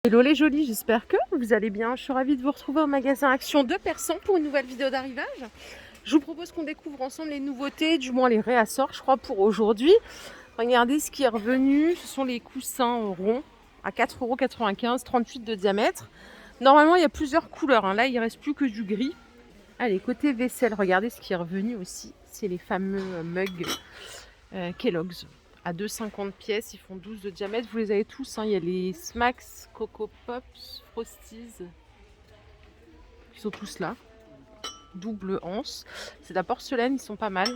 Hello les jolis, j'espère que vous allez bien. Je suis ravie de vous retrouver au magasin Action 2% pour une nouvelle vidéo d'arrivage. Je vous propose qu'on découvre ensemble les nouveautés, du moins les réassorts, je crois, pour aujourd'hui. Regardez ce qui est revenu, ce sont les coussins ronds à 4,95 €, 38 de diamètre. Normalement, il y a plusieurs couleurs, hein. Là, il ne reste plus que du gris. Allez, côté vaisselle, regardez ce qui est revenu aussi. C'est les fameux mugs Kellogg's. À 2,50 pièces, ils font 12 de diamètre. Vous les avez tous, hein. Il y a les Smacks, Coco Pops, Frosties, qui sont tous là. Double anse. C'est de la porcelaine, ils sont pas mal.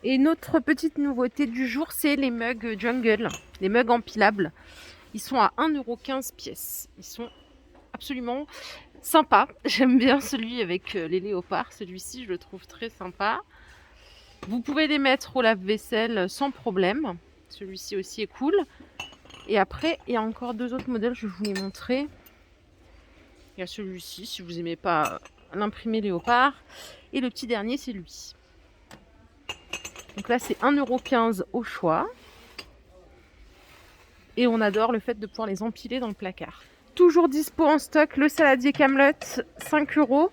Et une autre petite nouveauté du jour, c'est les mugs Jungle, les mugs empilables. Ils sont à 1,15 € pièce. Ils sont absolument sympas. J'aime bien celui avec les léopards. Celui-ci, je le trouve très sympa. Vous pouvez les mettre au lave-vaisselle sans problème. Celui-ci aussi est cool. Et après, il y a encore deux autres modèles, je vais vous les montrer. Il y a celui-ci, si vous n'aimez pas l'imprimé léopard. Et le petit dernier, c'est lui. Donc là, c'est 1,15 € au choix. Et on adore le fait de pouvoir les empiler dans le placard. Toujours dispo en stock, le saladier Camelot, 5 €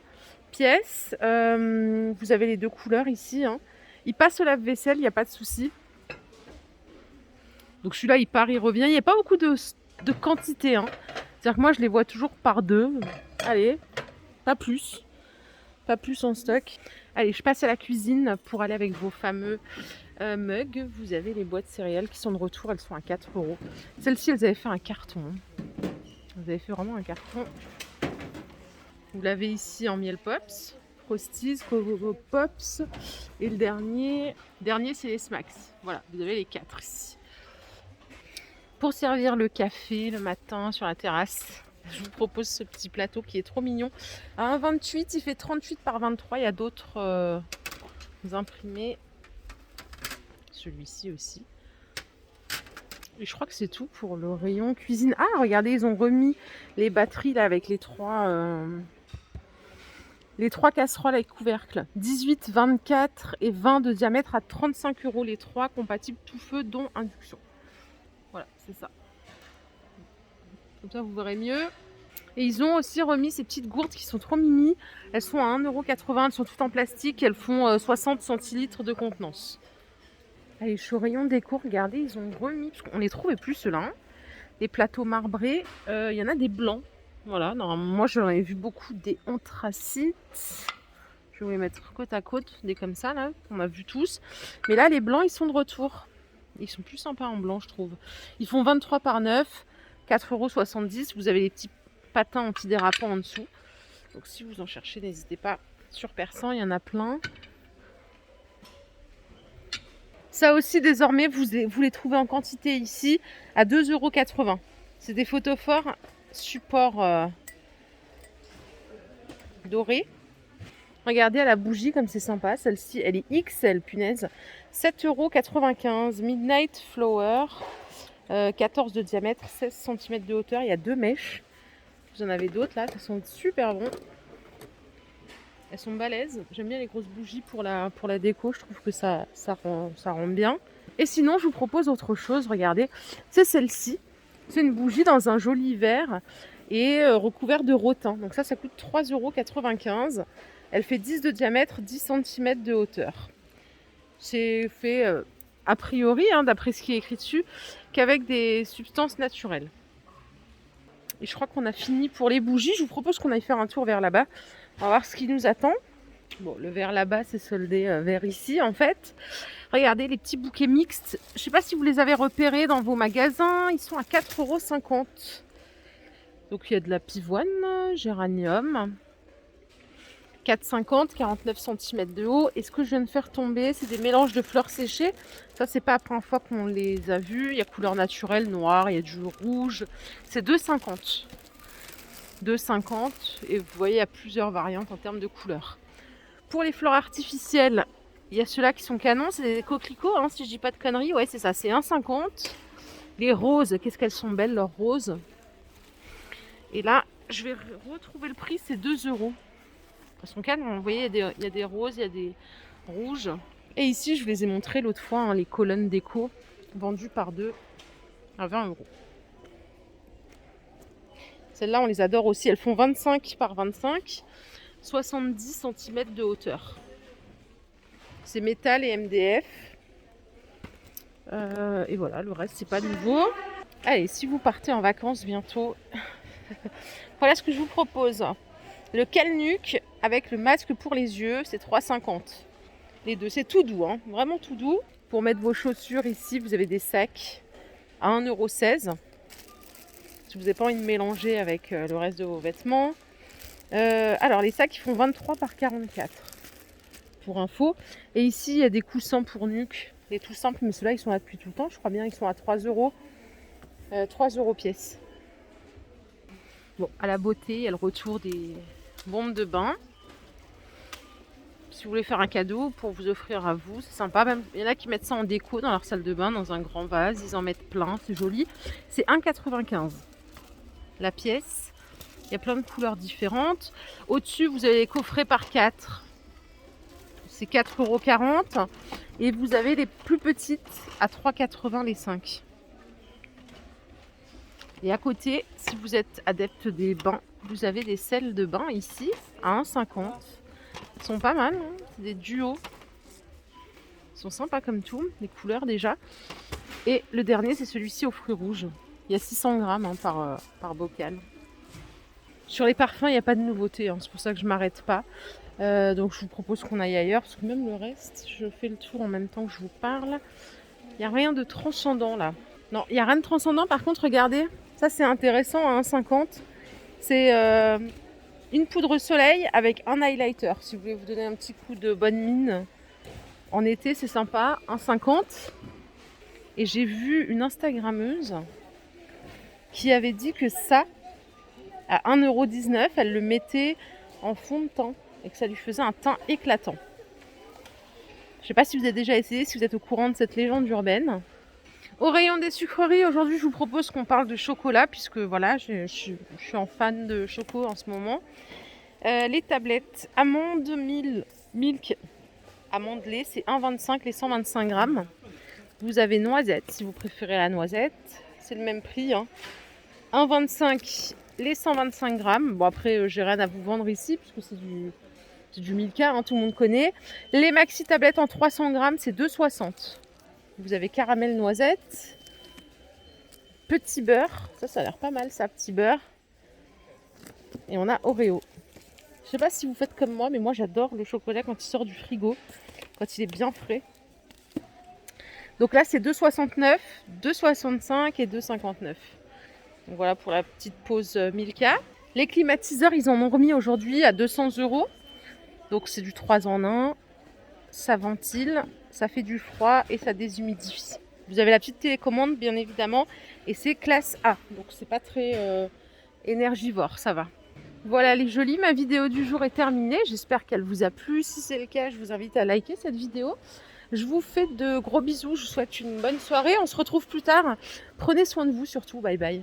pièce. Vous avez les deux couleurs ici, hein. Il passe au lave-vaisselle, il n'y a pas de souci. Donc celui-là, il part, il revient. Il n'y a pas beaucoup de quantité, hein. C'est-à-dire que moi, je les vois toujours par deux. Allez, pas plus. Pas plus en stock. Allez, je passe à la cuisine pour aller avec vos fameux mugs. Vous avez les boîtes céréales qui sont de retour. Elles sont à 4 €. Celles-ci, elles avaient fait un carton. Vous avez fait vraiment un carton. Vous l'avez ici en miel pops. Frosties, Coco Pops. Et le dernier c'est les Smacks. Voilà, vous avez les 4 ici. Pour servir le café le matin sur la terrasse, je vous propose ce petit plateau qui est trop mignon. À 1,28 €, il fait 38 par 23. Il y a d'autres imprimés. Celui-ci aussi. Et je crois que c'est tout pour le rayon cuisine. Ah, regardez, ils ont remis les batteries là avec les trois casseroles avec couvercle. 18, 24 et 20 de diamètre à 35 € les trois, compatibles tout feu, dont induction. Voilà, c'est ça. Comme ça, vous verrez mieux. Et ils ont aussi remis ces petites gourdes qui sont trop mimi. Elles sont à 1,80 €, elles sont toutes en plastique. Elles font 60 centilitres de contenance. Allez, je suis au rayon déco, regardez, ils ont remis, parce qu'on les trouvait plus ceux-là, hein. Les plateaux marbrés, il y en a des blancs. Voilà, normalement, moi j'en ai vu beaucoup des anthracites. Je vais vous les mettre côte à côte, des comme ça, là, qu'on a vu tous. Mais là, les blancs, ils sont de retour. Ils sont plus sympas en blanc, je trouve. Ils font 23 par 9, 4,70 €. Vous avez les petits patins antidérapants en dessous. Donc si vous en cherchez, n'hésitez pas. Sur Persan, il y en a plein. Ça aussi, désormais, vous les trouvez en quantité ici à 2,80 €. C'est des photophores support doré. Regardez à la bougie comme c'est sympa. Celle-ci, elle est XL, punaise. 7,95 €. Midnight Flower. 14 de diamètre, 16 cm de hauteur. Il y a deux mèches. Vous en avez d'autres là, qui sont super bons. Elles sont balèzes. J'aime bien les grosses bougies pour la déco. Je trouve que ça rend bien. Et sinon, je vous propose autre chose. Regardez, c'est celle-ci. C'est une bougie dans un joli vert et recouvert de rotin. Donc ça coûte 3,95 €. Elle fait 10 de diamètre, 10 cm de hauteur. C'est fait a priori, hein, d'après ce qui est écrit dessus, qu'avec des substances naturelles. Et je crois qu'on a fini pour les bougies. Je vous propose qu'on aille faire un tour vers là-bas. On va voir ce qui nous attend. Bon, le vert là-bas, c'est soldé vers ici, en fait. Regardez les petits bouquets mixtes. Je ne sais pas si vous les avez repérés dans vos magasins. Ils sont à 4,50 €. Donc, il y a de la pivoine, géranium. 4,50 €, 49 cm de haut. Et ce que je viens de faire tomber, c'est des mélanges de fleurs séchées. Ça, c'est pas la première fois qu'on les a vus. Il y a couleur naturelle, noire, il y a du rouge. C'est 2,50 €. 2,50 € et vous voyez, il y a plusieurs variantes en termes de couleurs. Pour les fleurs artificielles, il y a ceux-là qui sont canons, c'est des coquelicots, hein, si je dis pas de conneries. Ouais, c'est ça, c'est 1,50 €. Les roses, qu'est-ce qu'elles sont belles, leurs roses. Et là, je vais retrouver le prix, c'est 2 €. Elles sont canons, vous voyez, il y a des roses, il y a des rouges. Et ici, je vous les ai montrés l'autre fois, hein, les colonnes déco, vendues par deux à 20 €. Celles-là, on les adore aussi. Elles font 25 par 25, 70 cm de hauteur. C'est métal et MDF. Et voilà, le reste, c'est pas nouveau. Allez, si vous partez en vacances bientôt, voilà ce que je vous propose. Le Calnuc avec le masque pour les yeux, c'est 3,50. Les deux, c'est tout doux, hein, vraiment tout doux. Pour mettre vos chaussures ici, vous avez des sacs à 1,16 €. Si vous n'avez pas envie de mélanger avec le reste de vos vêtements. Alors, les sacs, ils font 23 par 44. Pour info. Et ici, il y a des coussins pour nuque. Les tout simples, mais ceux-là, ils sont là depuis tout le temps. Je crois bien, ils sont à 3 €. 3 € pièce. Bon, à la beauté, il y a le retour des bombes de bain. Si vous voulez faire un cadeau pour vous offrir à vous, c'est sympa. Même, il y en a qui mettent ça en déco dans leur salle de bain, dans un grand vase. Ils en mettent plein, c'est joli. C'est 1,95 € la pièce. Il y a plein de couleurs différentes. Au-dessus, vous avez les coffrets par 4. C'est 4,40 €. Et vous avez les plus petites à 3,80 € les 5. Et à côté, si vous êtes adepte des bains, vous avez des sels de bain ici à 1,50 €. Ils sont pas mal, hein, c'est des duos. Ils sont sympas comme tout, les couleurs déjà. Et le dernier, c'est celui-ci aux fruits rouges. Il y a 600 grammes hein, par bocal. Sur les parfums, il n'y a pas de nouveauté, hein, c'est pour ça que je ne m'arrête pas. Donc je vous propose qu'on aille ailleurs, parce que même le reste, je fais le tour en même temps que je vous parle. Il n'y a rien de transcendant là. Non, il n'y a rien de transcendant. Par contre, regardez, ça c'est intéressant à 1,50 €. C'est une poudre soleil avec un highlighter. Si vous voulez vous donner un petit coup de bonne mine en été, c'est sympa. 1,50 €. Et j'ai vu une Instagrammeuse qui avait dit que ça, à 1,19 €, elle le mettait en fond de teint et que ça lui faisait un teint éclatant. Je ne sais pas si vous avez déjà essayé, si vous êtes au courant de cette légende urbaine. Au rayon des sucreries, aujourd'hui, je vous propose qu'on parle de chocolat, puisque voilà, je suis en fan de choco en ce moment. Les tablettes amandes milk amandelées, c'est 1,25 € les 125 grammes. Vous avez noisette, si vous préférez la noisette. C'est le même prix. Hein. 1,25 € les 125 grammes. Bon, après, j'ai rien à vous vendre ici, puisque c'est du Milka, hein, tout le monde connaît. Les maxi tablettes en 300 grammes, c'est 2,60 €. Vous avez caramel noisette. Petit beurre. Ça a l'air pas mal, ça, petit beurre. Et on a Oreo. Je sais pas si vous faites comme moi, mais moi, j'adore le chocolat quand il sort du frigo, quand il est bien frais. Donc là, c'est 2,69 €, 2,65 € et 2,59 €. Donc voilà pour la petite pause Milka. Les climatiseurs, ils en ont remis aujourd'hui à 200 €. Donc c'est du 3 en 1. Ça ventile, ça fait du froid et ça déshumidifie. Vous avez la petite télécommande, bien évidemment. Et c'est classe A. Donc c'est pas très énergivore, ça va. Voilà les jolis, ma vidéo du jour est terminée. J'espère qu'elle vous a plu. Si c'est le cas, je vous invite à liker cette vidéo. Je vous fais de gros bisous. Je vous souhaite une bonne soirée. On se retrouve plus tard. Prenez soin de vous surtout. Bye bye.